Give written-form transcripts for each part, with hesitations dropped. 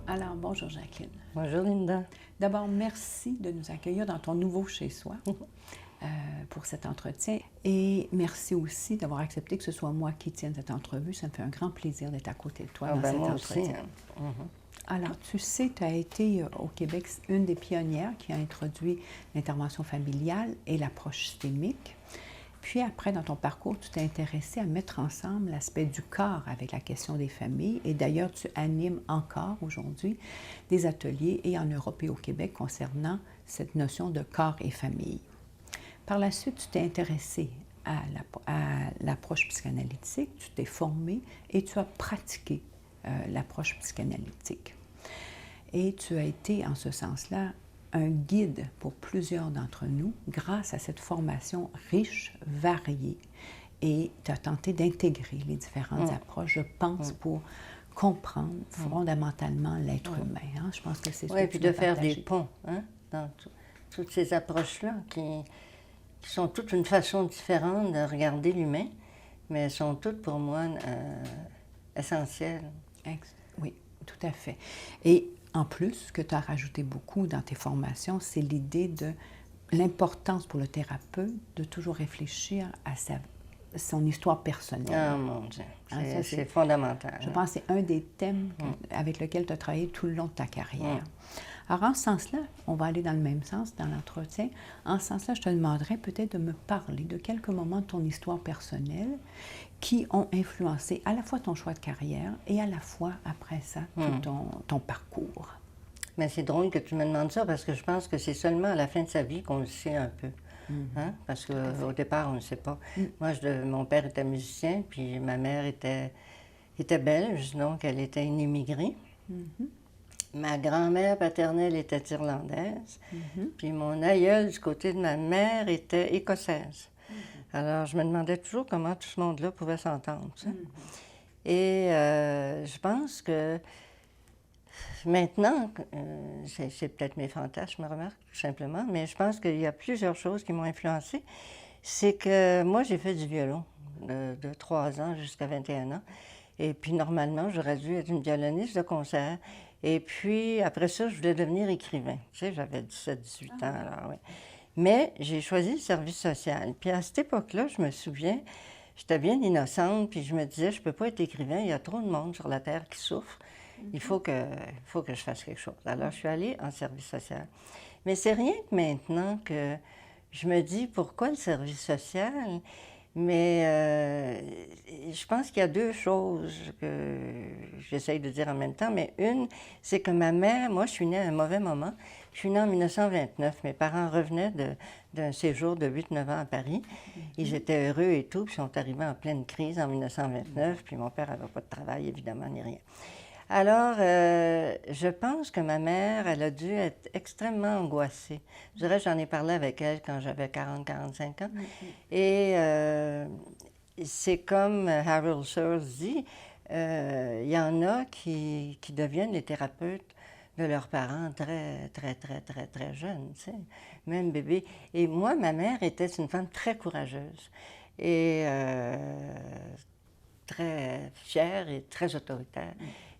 Alors, bonjour Jacqueline. Bonjour Linda. D'abord, merci de nous accueillir dans ton nouveau chez-soi pour cet entretien. Et merci aussi d'avoir accepté que ce soit moi qui tienne cette entrevue. Ça me fait un grand plaisir d'être à côté de toi dans cet moi entretien. aussi, hein. Alors, tu sais, tu as été au Québec une des pionnières qui a introduit l'intervention familiale et l'approche systémique. Puis après, dans ton parcours, tu t'es intéressé à mettre ensemble l'aspect du corps avec la question des familles. Et d'ailleurs, tu animes encore aujourd'hui des ateliers et en Europe et au Québec concernant cette notion de corps et famille. Par la suite, tu t'es intéressé à l'approche psychanalytique, tu t'es formé et tu as pratiqué l'approche psychanalytique. Et tu as été, en ce sens-là, un guide pour plusieurs d'entre nous grâce à cette formation riche, variée. Et tu as tenté d'intégrer les différentes approches, je pense, pour comprendre fondamentalement l'être humain. Hein? Je pense que c'est ce que Oui, tu puis de faire partagé. des ponts dans toutes ces approches-là qui sont toutes une façon différente de regarder l'humain, mais elles sont toutes pour moi essentielles. Oui, tout à fait. Et en plus, ce que tu as rajouté beaucoup dans tes formations, c'est l'idée de l'importance pour le thérapeute de toujours réfléchir à son histoire personnelle. Ah mon Dieu, c'est fondamental. Je pense que c'est un des thèmes avec lequel tu as travaillé tout le long de ta carrière. Alors, en ce sens-là, on va aller dans le même sens dans l'entretien. En ce sens-là, je te demanderais peut-être de me parler de quelques moments de ton histoire personnelle qui ont influencé à la fois ton choix de carrière et à la fois, après ça, tout ton parcours. Mais c'est drôle que tu me demandes ça parce que je pense que c'est seulement à la fin de sa vie qu'on le sait un peu. Hein? Parce qu'au départ, on ne le sait pas. Moi, mon père était musicien, puis ma mère était belge, donc elle était une immigrée. Ma grand-mère paternelle était irlandaise, puis mon aïeul du côté de ma mère était écossaise. Alors, je me demandais toujours comment tout ce monde-là pouvait s'entendre. Et je pense que maintenant, c'est peut-être mes fantasmes, je me remarque, tout simplement, mais je pense qu'il y a plusieurs choses qui m'ont influencée. C'est que moi, j'ai fait du violon de 3 ans jusqu'à 21 ans. Et puis, normalement, j'aurais dû être une violoniste de concert. Et puis, après ça, je voulais devenir écrivain. Tu sais, j'avais 17-18 ans, alors oui. Mais j'ai choisi le service social. Puis à cette époque-là, je me souviens, j'étais bien innocente, puis je me disais, je ne peux pas être écrivain, il y a trop de monde sur la Terre qui souffre. Il faut que je fasse quelque chose. Alors, je suis allée en service social. Mais c'est rien que maintenant que je me dis, pourquoi le service social? Mais je pense qu'il y a 2 choses que j'essaye de dire en même temps. Mais une, c'est que ma mère, moi, je suis née à un mauvais moment. Je suis née en 1929. Mes parents revenaient d'un séjour de 8-9 ans à Paris. Ils étaient heureux et tout, puis ils sont arrivés en pleine crise en 1929. Puis mon père n'avait pas de travail, évidemment, ni rien. Alors, je pense que ma mère, elle a dû être extrêmement angoissée. Je dirais, j'en ai parlé avec elle quand j'avais 40-45 ans. Et c'est comme Harold Searles dit, il y en a qui deviennent les thérapeutes de leurs parents très, très, très, très, très jeunes, tu sais, même bébé. Et moi, ma mère était une femme très courageuse et très fière et très autoritaire.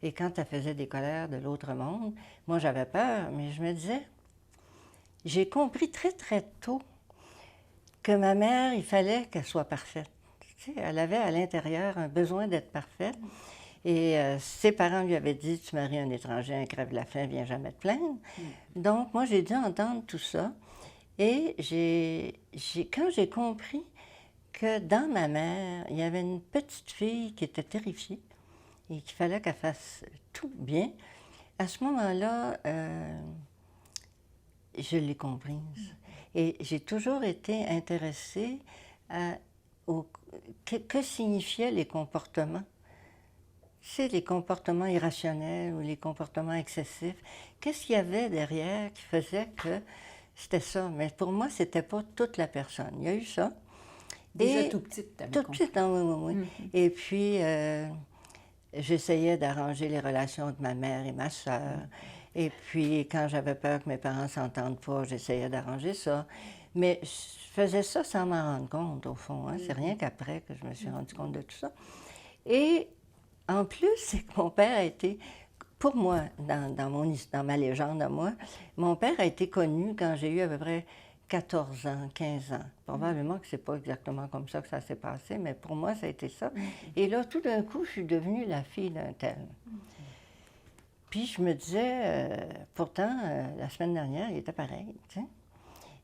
Et quand elle faisait des colères de l'autre monde, moi j'avais peur, mais je me disais, j'ai compris très très tôt que ma mère, il fallait qu'elle soit parfaite. Tu sais, elle avait à l'intérieur un besoin d'être parfaite. Et ses parents lui avaient dit, tu maries un étranger, un crève la faim, viens jamais te plaindre. Donc moi j'ai dû entendre tout ça. Et quand j'ai compris que dans ma mère, il y avait une petite fille qui était terrifiée et qu'il fallait qu'elle fasse tout bien, à ce moment-là, je l'ai comprise. Et j'ai toujours été intéressée à que signifiaient les comportements. Tu sais, les comportements irrationnels ou les comportements excessifs. Qu'est-ce qu'il y avait derrière qui faisait que c'était ça? Mais pour moi, c'était pas toute la personne. Il y a eu ça. Déjà tout petite, t'avais compris. Tout petite, oui. Et puis, j'essayais d'arranger les relations de ma mère et ma sœur. Et puis, quand j'avais peur que mes parents ne s'entendent pas, j'essayais d'arranger ça. Mais je faisais ça sans m'en rendre compte, au fond. Hein. C'est rien qu'après que je me suis rendu compte de tout ça. Et en plus, c'est que mon père a été pour moi, dans ma légende à moi, mon père a été connu quand j'ai eu à peu près 14 ans, 15 ans. Probablement que c'est pas exactement comme ça que ça s'est passé, mais pour moi, ça a été ça. Et là, tout d'un coup, je suis devenue la fille d'un tel. Puis je me disais, pourtant, la semaine dernière, il était pareil, tu sais.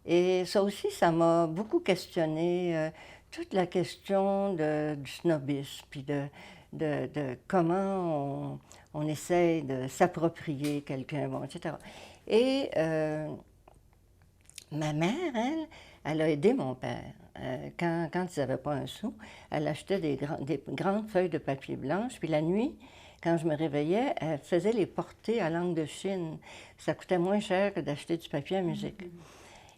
Et ça aussi, ça m'a beaucoup questionné, toute la question du snobisme, puis de comment on essaye de s'approprier quelqu'un, bon, etc. Et ma mère, elle a aidé mon père. Quand ils n'avaient pas un sou, elle achetait des grandes feuilles de papier blanche, puis la nuit, quand je me réveillais, elle faisait les porter à langue de Chine. Ça coûtait moins cher que d'acheter du papier à musique.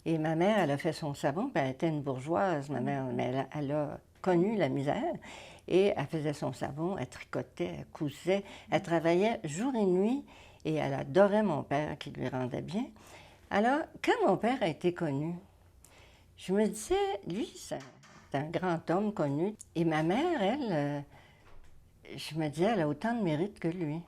Et ma mère, elle a fait son savon, puis elle était une bourgeoise, ma mère, mais elle a connu la misère. Et elle faisait son savon, elle tricotait, elle cousait, elle travaillait jour et nuit, et elle adorait mon père qui lui rendait bien. Alors, quand mon père a été connu, je me disais, lui, c'est un grand homme connu. Et ma mère, elle, je me disais, elle a autant de mérite que lui.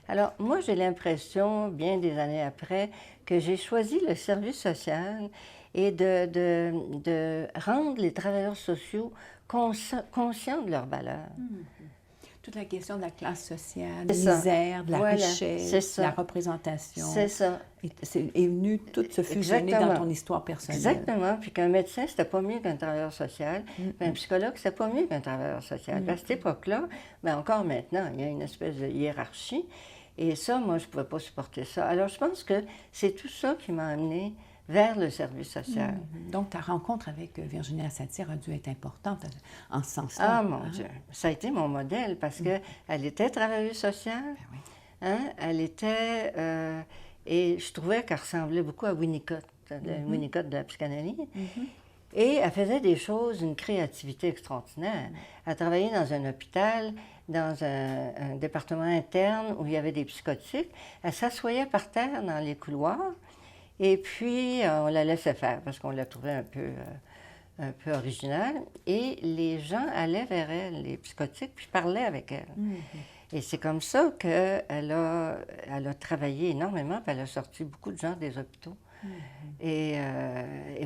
Alors, moi, j'ai l'impression, bien des années après, que j'ai choisi le service social et de rendre les travailleurs sociaux conscients de leur valeur. Toute la question de la classe sociale, de C'est la ça. misère, de la Voilà, richesse, c'est de ça. la représentation. C'est ça. Est venu tout se fusionner Exactement. dans ton histoire personnelle. Exactement. Puis qu'un médecin, c'était pas mieux qu'un travailleur social. Puis un psychologue, c'était pas mieux qu'un travailleur social. Puis à cette époque-là, mais encore maintenant, il y a une espèce de hiérarchie. Et ça, moi, je ne pouvais pas supporter ça. Alors, je pense que c'est tout ça qui m'a amenée vers le service social. Donc, ta rencontre avec Virginie Satir a dû être importante en ce sens-là. Ah, mon Dieu! Ça a été mon modèle parce qu'elle était travailleuse sociale. Ben oui. Hein? Elle était... et je trouvais qu'elle ressemblait beaucoup à Winnicott, Winnicott de la psychanalyse. Et elle faisait des choses, une créativité extraordinaire. Elle travaillait dans un hôpital, dans un département interne où il y avait des psychotiques. Elle s'assoyait par terre dans les couloirs et puis on la laissait faire parce qu'on la trouvait un peu originale. Et les gens allaient vers elle, les psychotiques, puis parlaient avec elle. Et c'est comme ça qu'elle a travaillé énormément, puis elle a sorti beaucoup de gens des hôpitaux. Et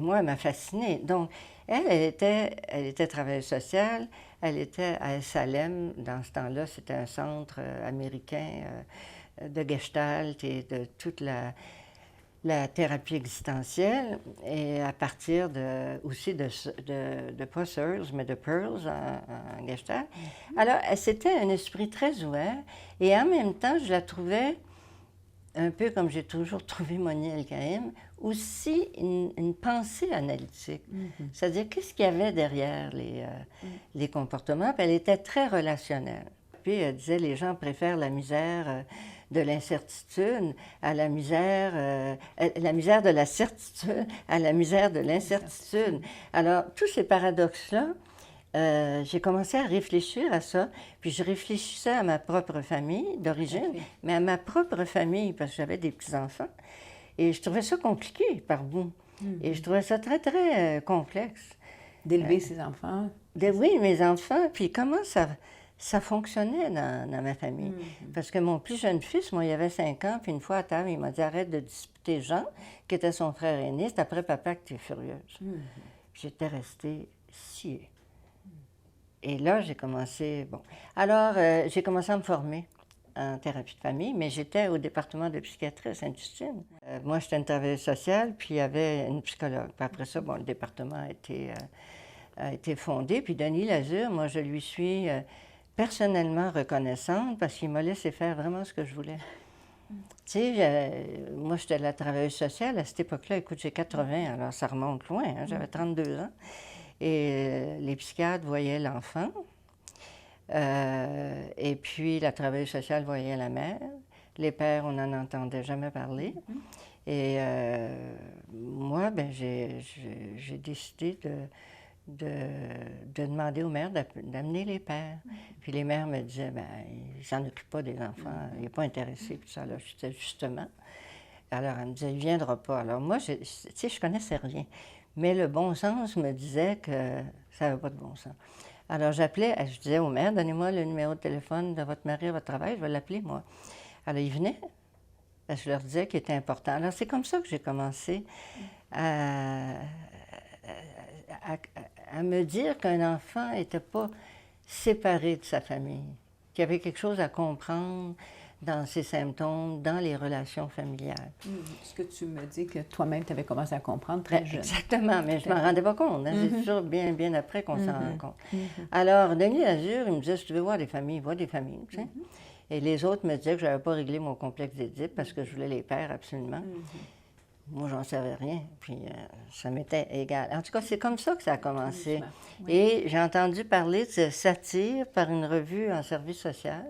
moi, elle m'a fascinée. Donc, elle était travailleuse sociale, elle était à Salem. Dans ce temps-là, c'était un centre américain de Gestalt et de toute la thérapie existentielle, et à partir aussi de pas Searles, mais de Pearls en Gestalt. Alors, c'était un esprit très ouvert, et en même temps, je la trouvais un peu comme j'ai toujours trouvé Moni El-Kaïm, aussi une pensée analytique. C'est-à-dire, qu'est-ce qu'il y avait derrière les comportements? Puis elle était très relationnelle. Puis elle disait, les gens préfèrent la misère de l'incertitude à la misère de la certitude à la misère de l'incertitude. Alors, tous ces paradoxes-là, j'ai commencé à réfléchir à ça, puis je réfléchissais à ma propre famille d'origine, mais à ma propre famille, parce que j'avais des petits-enfants, et je trouvais ça compliqué par bout. Et je trouvais ça très, très complexe. D'élever ses enfants. Oui, mes enfants, puis comment ça fonctionnait dans ma famille. Parce que mon plus jeune fils, moi, il avait 5 ans, puis une fois à table, il m'a dit « Arrête de disputer Jean, qui était son frère aîné, c'est après papa que tu es furieuse. J'étais restée sciée. Et là, j'ai commencé... Bon. Alors, j'ai commencé à me former en thérapie de famille, mais j'étais au département de psychiatrie à Sainte-Justine. Moi, j'étais une travailleuse sociale, puis il y avait une psychologue. Puis après ça, bon, le département a été fondé. Puis Denis Lazure, moi, je lui suis personnellement reconnaissante parce qu'il m'a laissé faire vraiment ce que je voulais. Tu sais, moi, j'étais la travailleuse sociale à cette époque-là. Écoute, j'ai 80, alors ça remonte loin. Hein, j'avais 32 ans. Et les psychiatres voyaient l'enfant. Et puis, la travailleuse sociale voyait la mère. Les pères, on n'en entendait jamais parler. Et moi, ben, j'ai décidé de demander aux mères d'amener les pères. Puis les mères me disaient, ben, ils ne s'en occupent pas des enfants, il n'est pas intéressé. Puis ça, là, j'étais justement. Alors, elle me disait, il ne viendra pas. Alors moi, tu sais, je ne connaissais rien. Mais le bon sens me disait que ça n'avait pas de bon sens. Alors, je disais aux mères, donnez-moi le numéro de téléphone de votre mari à votre travail, je vais l'appeler, moi. Alors, ils venaient, parce que je leur disais qu'il était important. Alors, c'est comme ça que j'ai commencé à, à me dire qu'un enfant n'était pas séparé de sa famille, qu'il y avait quelque chose à comprendre dans ses symptômes, dans les relations familiales. Ce que tu me dis que toi-même, tu avais commencé à comprendre très jeune. Exactement, mais je ne m'en rendais pas compte. Hein. C'est toujours bien après qu'on s'en rend compte. Alors, Denis Lazure, il me disait, si tu veux voir des familles, vois des familles. Tu sais. Et les autres me disaient que je n'avais pas réglé mon complexe d'Édipe parce que je voulais les pères absolument. Moi, j'en savais rien, puis ça m'était égal. En tout cas, c'est comme ça que ça a commencé. Oui. Et j'ai entendu parler de satire par une revue en service social.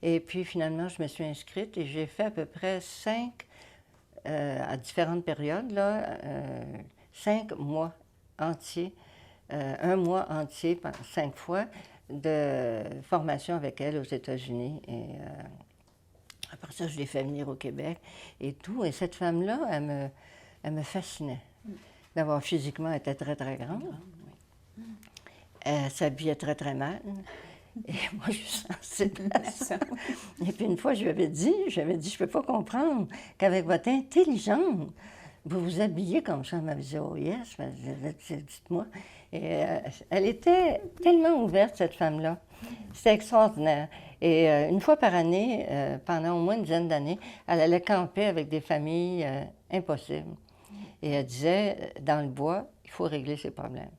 Et puis, finalement, je me suis inscrite et j'ai fait à peu près 5, à différentes périodes, là, 5 mois entiers, 1 mois entier, 5 fois, de formation avec elle aux États-Unis. Et après ça, je l'ai fait venir au Québec et tout. Et cette femme-là, elle me fascinait. D'abord, physiquement, elle était très, très grande. Elle s'habillait très, très mal. Et moi, je suis sensible à ça. Et puis une fois, je lui avais dit, je ne peux pas comprendre qu'avec votre intelligence, vous vous habillez comme ça. Elle m'avait dit, oh yes, dites-moi. Et elle était tellement ouverte, cette femme-là. C'était extraordinaire. Et une fois par année, pendant au moins une dizaine d'années, elle allait camper avec des familles impossibles. Et elle disait, dans le bois, il faut régler ses problèmes.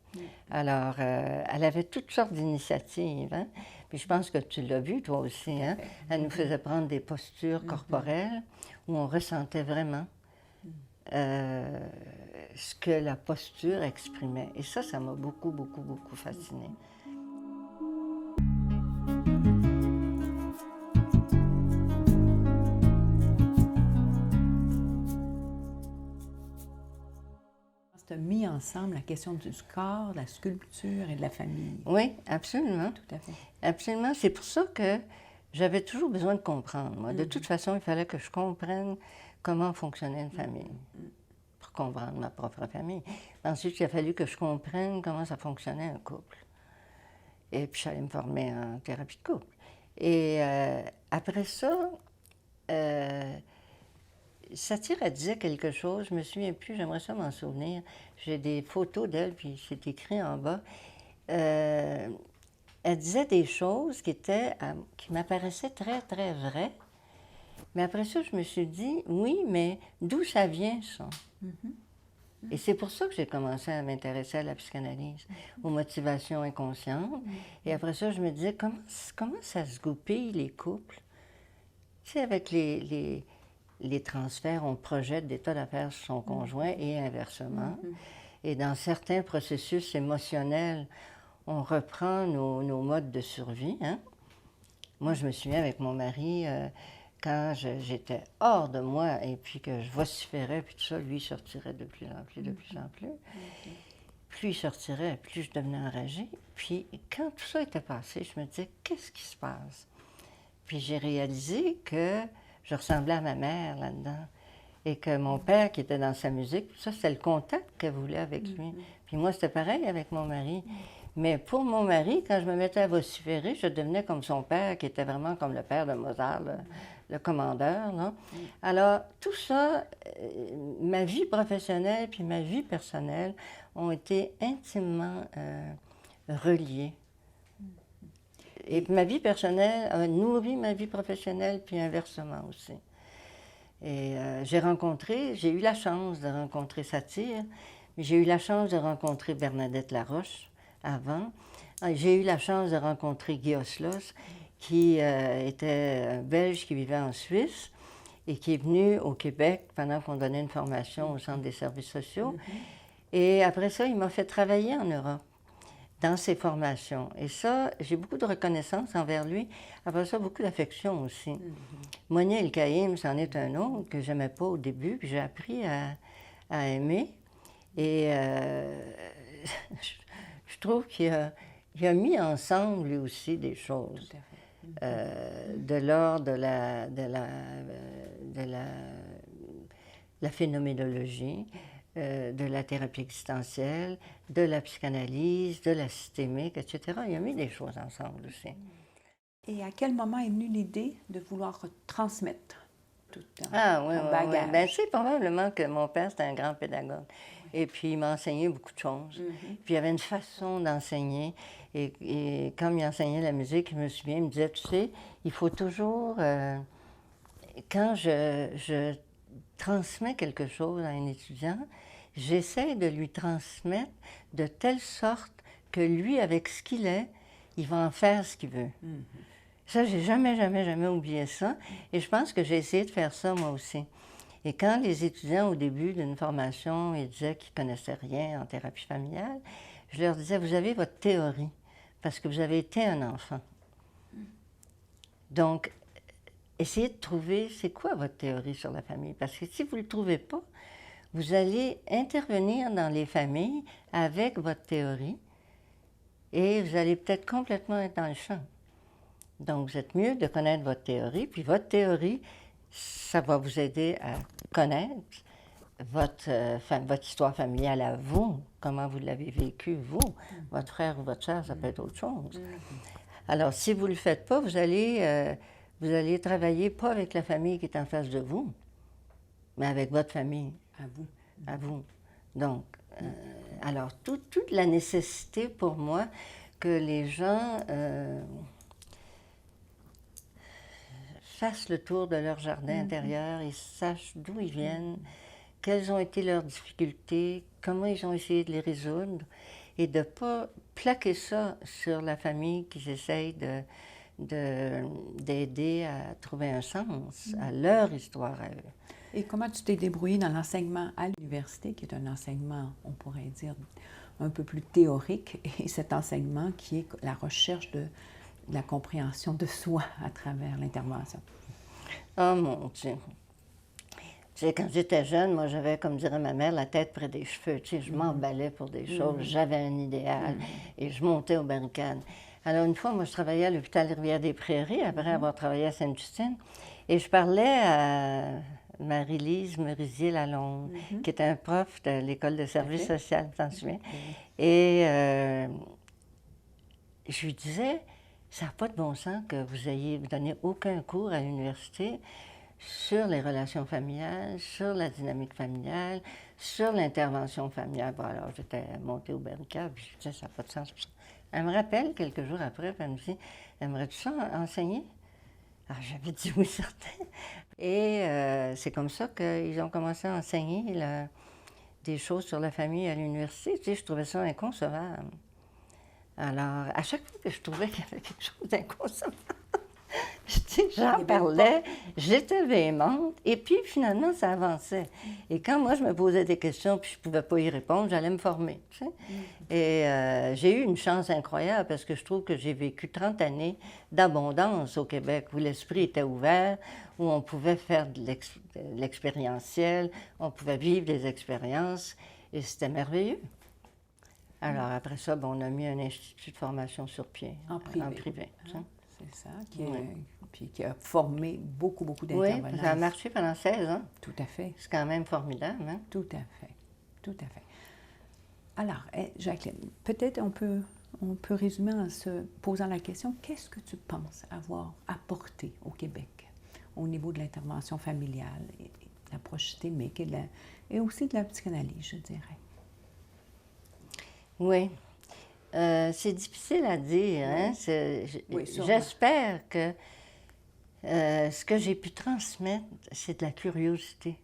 Alors, elle avait toutes sortes d'initiatives. Hein? Puis je pense que tu l'as vu, toi aussi. Hein? Elle nous faisait prendre des postures corporelles où on ressentait vraiment ce que la posture exprimait. Et ça m'a beaucoup fascinée. Tu as mis ensemble la question du corps, de la sculpture et de la famille. Oui, absolument. Tout à fait. Absolument. C'est pour ça que j'avais toujours besoin de comprendre. Moi. De toute façon, il fallait que je comprenne comment fonctionnait une famille pour comprendre ma propre famille. Ensuite, il a fallu que je comprenne comment ça fonctionnait un couple. Et puis, j'allais me former en thérapie de couple. Et après ça, Satire, elle disait quelque chose, je me souviens plus, j'aimerais ça m'en souvenir. J'ai des photos d'elle, puis c'est écrit en bas. Elle disait des choses qui m'apparaissaient très, très vraies. Mais après ça, je me suis dit, oui, mais d'où ça vient, ça? Et c'est pour ça que j'ai commencé à m'intéresser à la psychanalyse, aux motivations inconscientes. Et après ça, je me disais, comment ça se goupille, les couples? Tu sais, avec les transferts, on projette des tas d'affaires sur son conjoint et inversement. Et dans certains processus émotionnels, on reprend nos modes de survie. Hein? Moi, je me souviens avec mon mari, quand j'étais hors de moi et puis que je vociférais, puis tout ça, lui sortirait de plus en plus, de plus en plus. Plus il sortirait, plus je devenais enragée. Puis quand tout ça était passé, je me disais, qu'est-ce qui se passe? Puis j'ai réalisé que je ressemblais à ma mère là-dedans. Et que mon père, qui était dans sa musique, ça, c'était le contact qu'elle voulait avec lui. Puis moi, c'était pareil avec mon mari. Mais pour mon mari, quand je me mettais à vociférer, je devenais comme son père, qui était vraiment comme le père de Mozart, le commandeur. Là. Alors, tout ça, ma vie professionnelle puis ma vie personnelle ont été intimement reliées. Et ma vie personnelle a nourri ma vie professionnelle, puis inversement aussi. Et j'ai eu la chance de rencontrer Satire, mais j'ai eu la chance de rencontrer Bernadette Laroche avant. J'ai eu la chance de rencontrer Guy Oslos, qui était un Belge qui vivait en Suisse et qui est venu au Québec pendant qu'on donnait une formation au Centre des services sociaux. Et après ça, il m'a fait travailler en Europe dans ses formations. Et ça, j'ai beaucoup de reconnaissance envers lui. Après ça, beaucoup d'affection aussi. Monia El-Kaïm, c'en est un autre que j'aimais pas au début, puis j'ai appris à aimer. Et je trouve qu'il a mis ensemble, lui aussi, des choses de l'ordre de la phénoménologie, de la thérapie existentielle, de la psychanalyse, de la systémique, etc. Il a mis des choses ensemble aussi. Et à quel moment est venue l'idée de vouloir transmettre tout ton Oui. bagage? Bien, c'est probablement que mon père, c'était un grand pédagogue. Oui. Et puis, il m'a enseigné beaucoup de choses. Puis, il y avait une façon d'enseigner. Et comme il enseignait la musique, je me souviens, il me disait, tu sais, il faut toujours... quand je transmets quelque chose à un étudiant, j'essaie de lui transmettre de telle sorte que lui, avec ce qu'il est, il va en faire ce qu'il veut. Ça, j'ai jamais oublié ça. Et je pense que j'ai essayé de faire ça moi aussi. Et quand les étudiants, au début d'une formation, ils disaient qu'ils ne connaissaient rien en thérapie familiale, je leur disais, vous avez votre théorie, parce que vous avez été un enfant. Donc, essayez de trouver, c'est quoi votre théorie sur la famille? Parce que si vous ne le trouvez pas, vous allez intervenir dans les familles avec votre théorie et vous allez peut-être complètement être dans le champ. Donc, vous êtes mieux de connaître votre théorie, puis votre théorie, ça va vous aider à connaître votre histoire familiale à vous, comment vous l'avez vécu, vous. Votre frère ou votre sœur, ça peut être autre chose. Alors, si vous ne le faites pas, vous allez travailler pas avec la famille qui est en face de vous, mais avec votre famille. À vous. À vous. Donc, alors, toute la nécessité pour moi que les gens fassent le tour de leur jardin intérieur, ils sachent d'où ils viennent, quelles ont été leurs difficultés, comment ils ont essayé de les résoudre, et de ne pas plaquer ça sur la famille qu'ils essayent d'aider à trouver un sens à leur histoire à eux. Et comment tu t'es débrouillée dans l'enseignement à l'université, qui est un enseignement, on pourrait dire, un peu plus théorique, et cet enseignement qui est la recherche de la compréhension de soi à travers l'intervention? Oh mon Dieu! Tu sais, quand j'étais jeune, moi, j'avais, comme dirait ma mère, la tête près des cheveux. Tu sais, je m'emballais pour des choses, j'avais un idéal et je montais aux barricades. Alors, une fois, moi, je travaillais à l'hôpital Rivière-des-Prairies, après avoir travaillé à Sainte-Justine, et je parlais à Marie-Lise Merisier-Lalonde, qui était un prof de l'École de service social, tu t'en souviens? Et je lui disais, ça n'a pas de bon sens que vous ayez donné aucun cours à l'université sur les relations familiales, sur la dynamique familiale, sur l'intervention familiale. Bon, alors, j'étais montée aux barricades, puis je disais, ça n'a pas de sens. Elle me rappelle quelques jours après, puis elle me dit, aimerais-tu ça enseigner? Alors, j'avais dit oui, certain. Et c'est comme ça qu'ils ont commencé à enseigner des choses sur la famille à l'université. Tu sais, je trouvais ça inconcevable. Alors, à chaque fois que je trouvais qu'il y avait quelque chose d'inconcevable, j'en parlais, j'étais véhémente, et puis finalement, ça avançait. Et quand moi, je me posais des questions, puis je ne pouvais pas y répondre, j'allais me former, tu sais. Et j'ai eu une chance incroyable, parce que je trouve que j'ai vécu 30 années d'abondance au Québec, où l'esprit était ouvert, où on pouvait faire de l'expérientiel, on pouvait vivre des expériences, et c'était merveilleux. Alors après ça, on a mis un institut de formation sur pied. En privé. C'est ça, qui a formé beaucoup d'intervenants. Oui, ça a marché pendant 16 ans. Tout à fait. C'est quand même formidable, hein? Tout à fait. Alors, Jacqueline, peut-être on peut résumer en se posant la question, qu'est-ce que tu penses avoir apporté au Québec au niveau de l'intervention familiale, et de l'approche systémique et aussi de la psychanalyse, je dirais? Oui. C'est difficile à dire. Hein? J'espère que ce que j'ai pu transmettre, c'est de la curiosité.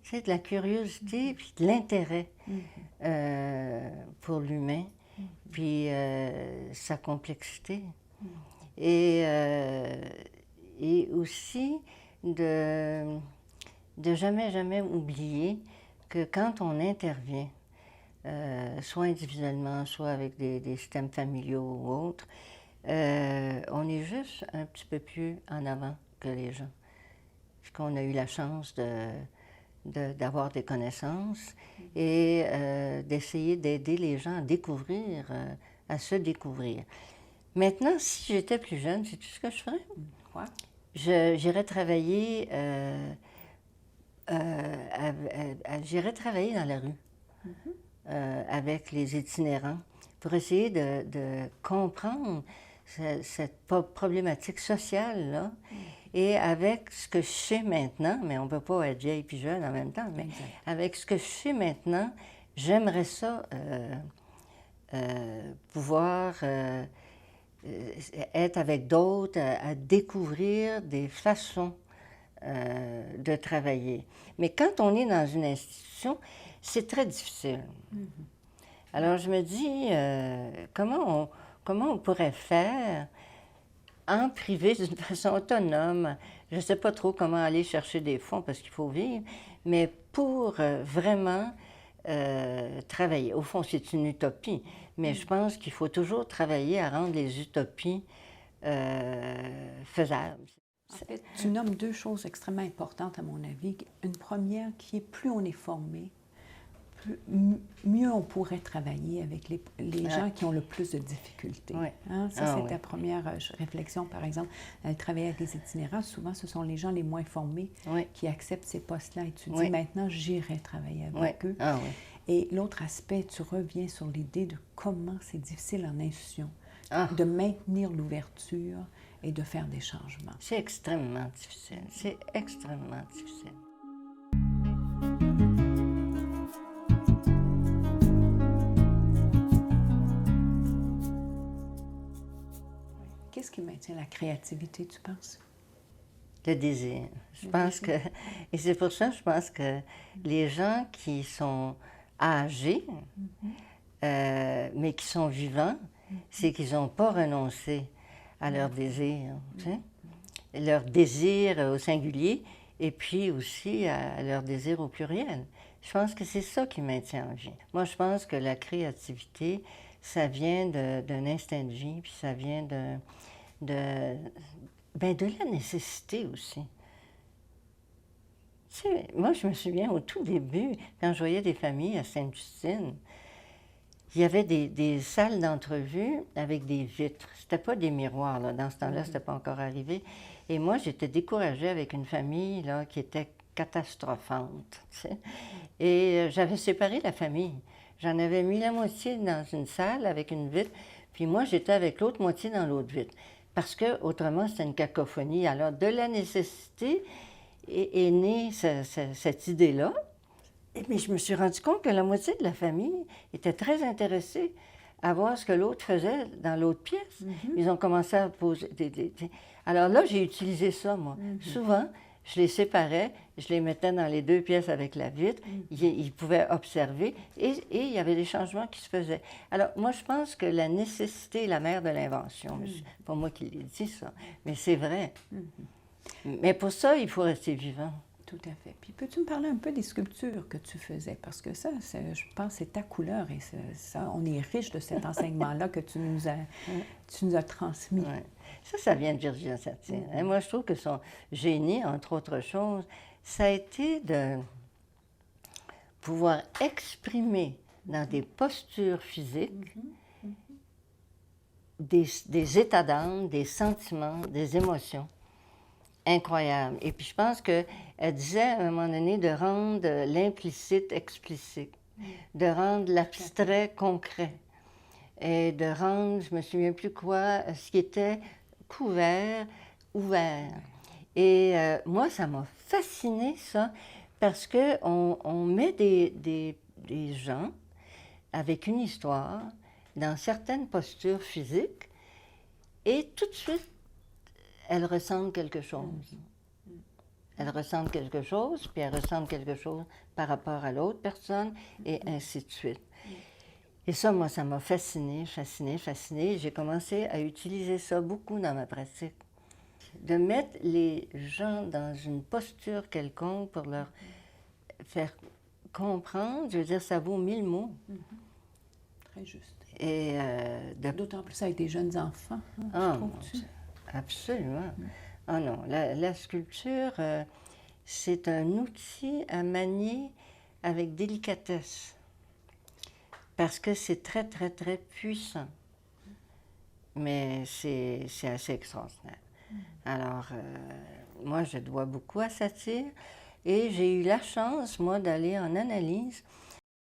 C'est de la curiosité puis de l'intérêt pour l'humain, puis sa complexité. Et aussi de jamais oublier que quand on intervient, soit individuellement, soit avec des systèmes familiaux ou autres, on est juste un petit peu plus en avant que les gens. Parce qu'on a eu la chance d'avoir des connaissances et d'essayer d'aider les gens à découvrir, à se découvrir. Maintenant, si j'étais plus jeune, sais-tu ce que je ferais? Quoi? J'irais travailler, j'irais travailler dans la rue. Avec les itinérants, pour essayer de comprendre cette problématique sociale-là. Et avec ce que je sais maintenant, mais on ne peut pas être vieille puis jeune en même temps, mais avec ce que je sais maintenant, j'aimerais ça pouvoir être avec d'autres, à découvrir des façons de travailler. Mais quand on est dans une institution, c'est très difficile. Alors je me dis, comment on pourrait faire en privé d'une façon autonome? Je ne sais pas trop comment aller chercher des fonds parce qu'il faut vivre, mais pour vraiment travailler. Au fond, c'est une utopie, mais je pense qu'il faut toujours travailler à rendre les utopies faisables. En fait, tu nommes deux choses extrêmement importantes à mon avis. Une première qui est plus on est formé, mieux on pourrait travailler avec les gens qui ont le plus de difficultés. Oui. Hein? Ça, c'est ta première réflexion, par exemple. Travailler avec les itinérants, souvent, ce sont les gens les moins formés qui acceptent ces postes-là. Et tu dis, maintenant, j'irai travailler avec eux. Ah, oui. Et l'autre aspect, tu reviens sur l'idée de comment c'est difficile en institution de maintenir l'ouverture et de faire des changements. C'est extrêmement difficile. C'est extrêmement difficile. Qu'est-ce qui maintient la créativité, tu penses? Le désir. Je pense que... Et c'est pour ça, je pense que les gens qui sont âgés, mais qui sont vivants, c'est qu'ils n'ont pas renoncé à leur désir, tu sais? Leur désir au singulier et puis aussi à leur désir au pluriel. Je pense que c'est ça qui maintient en vie. Moi, je pense que la créativité, ça vient d'un instinct de vie, puis ça vient de la nécessité aussi. Tu sais, moi, je me souviens au tout début, quand je voyais des familles à Sainte-Justine, il y avait des salles d'entrevue avec des vitres. C'était pas des miroirs, là. Dans ce temps-là, c'était pas encore arrivé. Et moi, j'étais découragée avec une famille là, qui était catastrophante. Tu sais. Et j'avais séparé la famille. J'en avais mis la moitié dans une salle avec une vitre, puis moi, j'étais avec l'autre moitié dans l'autre vitre. Parce que autrement, c'était une cacophonie. Alors, de la nécessité est née cette idée-là. Mais je me suis rendu compte que la moitié de la famille était très intéressée à voir ce que l'autre faisait dans l'autre pièce. Ils ont commencé à poser Alors là, j'ai utilisé ça, moi. Souvent, je les séparais, je les mettais dans les deux pièces avec la vitre, ils pouvaient observer et il y avait des changements qui se faisaient. Alors, moi, je pense que la nécessité est la mère de l'invention. C'est pas moi qui l'ai dit, ça, mais c'est vrai. Mais pour ça, il faut rester vivant. Tout à fait. Puis peux-tu me parler un peu des sculptures que tu faisais? Parce que ça, je pense, c'est ta couleur et ça, on est riche de cet enseignement-là que tu nous as transmis. Ouais. Ça vient de Virginia Satir. Et moi, je trouve que son génie, entre autres choses, ça a été de pouvoir exprimer dans des postures physiques des états d'âme, des sentiments, des émotions. Incroyable. Et puis je pense qu'elle disait à un moment donné de rendre l'implicite explicite, de rendre l'abstrait concret, et de rendre, je ne me souviens plus quoi, ce qui était couvert, ouvert. Et moi, ça m'a fasciné ça, parce qu'on met des gens avec une histoire dans certaines postures physiques, et tout de suite, elles ressentent quelque chose. Elles ressentent quelque chose, puis elles ressentent quelque chose par rapport à l'autre personne, et ainsi de suite. Et ça, moi, ça m'a fascinée. J'ai commencé à utiliser ça beaucoup dans ma pratique. De mettre les gens dans une posture quelconque pour leur faire comprendre, je veux dire, ça vaut 1000 mots. Très juste. Et d'autant plus avec des jeunes enfants, trouves-tu? Absolument. Ah non, la sculpture, c'est un outil à manier avec délicatesse. Parce que c'est très, très, très puissant. Mais c'est assez extraordinaire. Alors, moi, je dois beaucoup à Satir. Et j'ai eu la chance, moi, d'aller en analyse